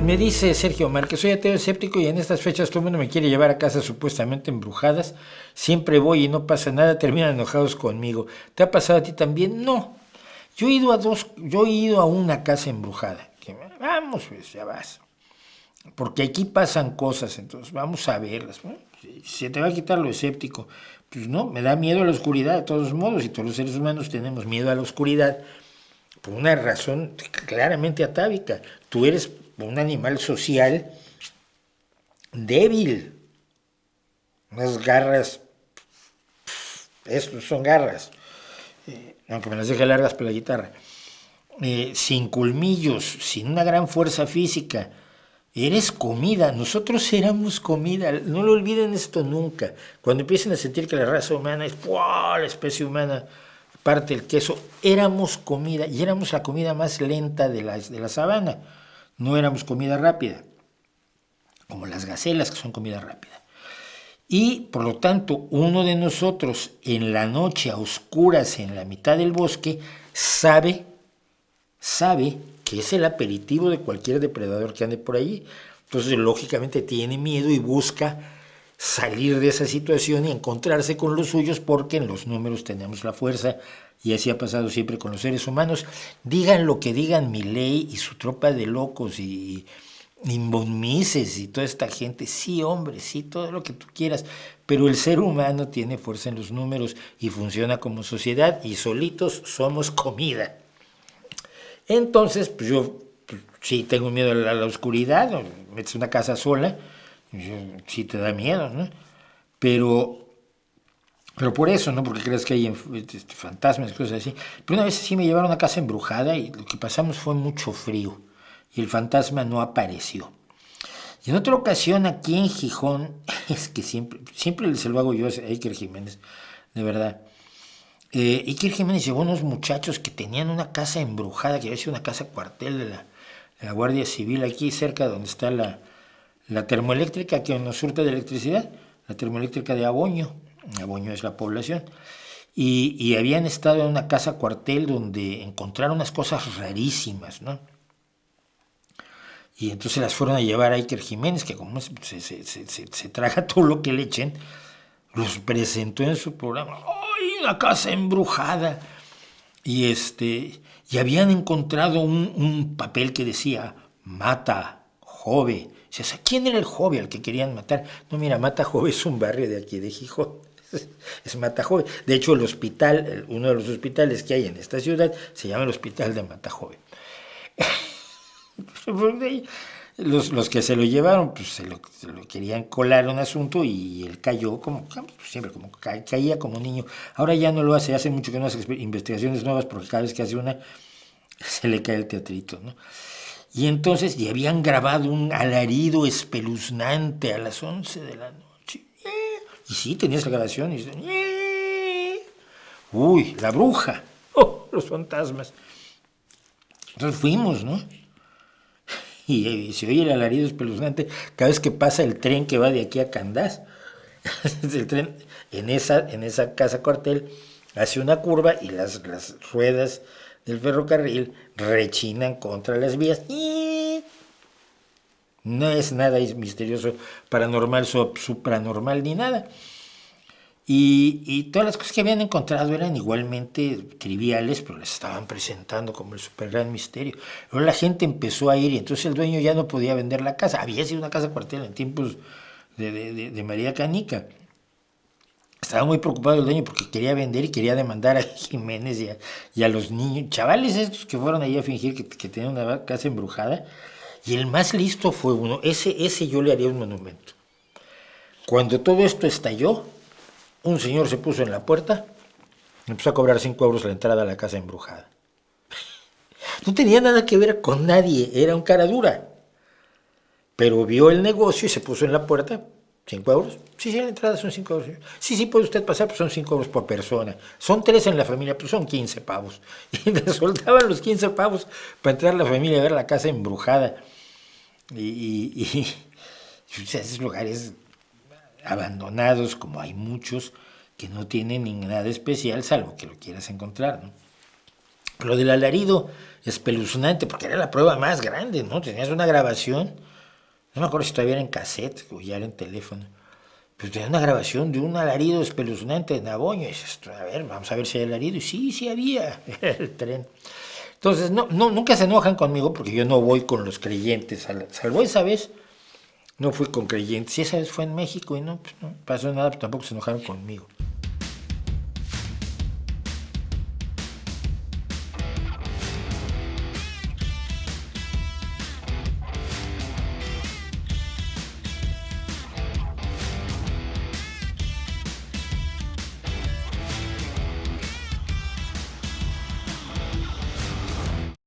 Me dice Sergio Omar que soy ateo escéptico y en estas fechas todo el mundo me quiere llevar a casas supuestamente embrujadas. Siempre voy y no pasa nada, terminan enojados conmigo. ¿Te ha pasado a ti también? No. Yo he ido a una casa embrujada. Vamos, pues ya vas. Porque aquí pasan cosas, entonces vamos a verlas. ¿No? Se te va a quitar lo escéptico. Pues no, me da miedo a la oscuridad de todos modos y todos los seres humanos tenemos miedo a la oscuridad por una razón claramente atávica. Tú eres un animal social débil. Unas garras, estos son garras, aunque me las deje largas para la guitarra, sin colmillos, sin una gran fuerza física. Eres comida, nosotros éramos comida, no lo olviden esto nunca. Cuando empiecen a sentir que la raza humana es ¡pua!, la especie humana, parte del queso, éramos comida y éramos la comida más lenta de la sabana. No éramos comida rápida, como las gacelas que son comida rápida. Y por lo tanto, uno de nosotros en la noche a oscuras en la mitad del bosque sabe que es el aperitivo de cualquier depredador que ande por allí. Entonces, lógicamente, tiene miedo y busca salir de esa situación y encontrarse con los suyos porque en los números tenemos la fuerza y así ha pasado siempre con los seres humanos. Digan lo que digan Milei y su tropa de locos y Von Mises y toda esta gente, sí hombre, sí, todo lo que tú quieras, pero el ser humano tiene fuerza en los números y funciona como sociedad y solitos somos comida. Entonces, pues yo pues, sí tengo miedo a la oscuridad, ¿no? Metes una casa sola, sí te da miedo, ¿no? Pero por eso, ¿no? Porque crees que hay fantasmas, cosas así. Pero una vez sí me llevaron a una casa embrujada y lo que pasamos fue mucho frío y el fantasma no apareció. Y en otra ocasión aquí en Gijón, es que siempre se lo hago yo a Iker Jiménez, de verdad. Iker Jiménez llevó unos muchachos que tenían una casa embrujada, que había sido una casa cuartel de la Guardia Civil, aquí cerca donde está la termoeléctrica que nos surta de electricidad, la termoeléctrica de Aboño. Aboño es la población. Y habían estado en una casa cuartel donde encontraron unas cosas rarísimas, ¿no? Y entonces las fueron a llevar a Iker Jiménez, que como se traga todo lo que le echen, los presentó en su programa. ¡Ay, una casa embrujada! Y habían encontrado un papel que decía, mata, Jove. Dices, ¿quién era el Jove al que querían matar? No, mira, Mata Jove es un barrio de aquí de Gijón. Es Mata Jove. De hecho, el hospital, uno de los hospitales que hay en esta ciudad, se llama el Hospital de Mata Jove. Los que se lo llevaron, pues se lo querían colar un asunto y él cayó como siempre, como caía como un niño. Ahora ya no lo hace mucho que no hace investigaciones nuevas porque cada vez que hace una se le cae el teatrito, ¿no? Y entonces ya habían grabado un alarido espeluznante a las 11 de la noche. Y sí, tenías la grabación y dice, uy, la bruja, los fantasmas. Entonces fuimos, ¿no? Y se oye el alarido espeluznante cada vez que pasa el tren que va de aquí a Candás. El tren en esa casa cuartel hace una curva y las ruedas del ferrocarril rechinan contra las vías. Y no es nada misterioso, paranormal, supranormal ni nada. Y todas las cosas que habían encontrado eran igualmente triviales, pero les estaban presentando como el super gran misterio. Luego la gente empezó a ir y entonces el dueño ya no podía vender la casa. Había sido una casa cuartel en tiempos de María Canica. Estaba muy preocupado el dueño porque quería vender y quería demandar a Jiménez y a los niños, chavales estos que fueron ahí a fingir que tenían una casa embrujada. Y el más listo fue uno. Ese yo le haría un monumento. Cuando todo esto estalló, un señor se puso en la puerta y empezó a cobrar 5 euros la entrada a la casa embrujada. No tenía nada que ver con nadie, era un cara dura. Pero vio el negocio y se puso en la puerta, 5 euros. Sí, la entrada son 5 euros. Sí, puede usted pasar, pues son 5 euros por persona. Son 3 en la familia, pues son 15 pavos. Y le soltaban los 15 pavos para entrar a la familia a ver la casa embrujada. Y esos lugares abandonados, como hay muchos, que no tienen ni nada especial, salvo que lo quieras encontrar, ¿no? Lo del alarido espeluznante, porque era la prueba más grande, ¿no? Tenías una grabación, no me acuerdo si todavía era en cassette o ya era en teléfono, pues tenías una grabación de un alarido espeluznante de Navoño, y dices, a ver, vamos a ver si hay alarido, y sí, sí había, el tren. Entonces, nunca se enojan conmigo porque yo no voy con los creyentes, salvo esa vez, no fui con creyentes, y esa vez fue en México y no, pues no pasó nada, pues tampoco se enojaron conmigo.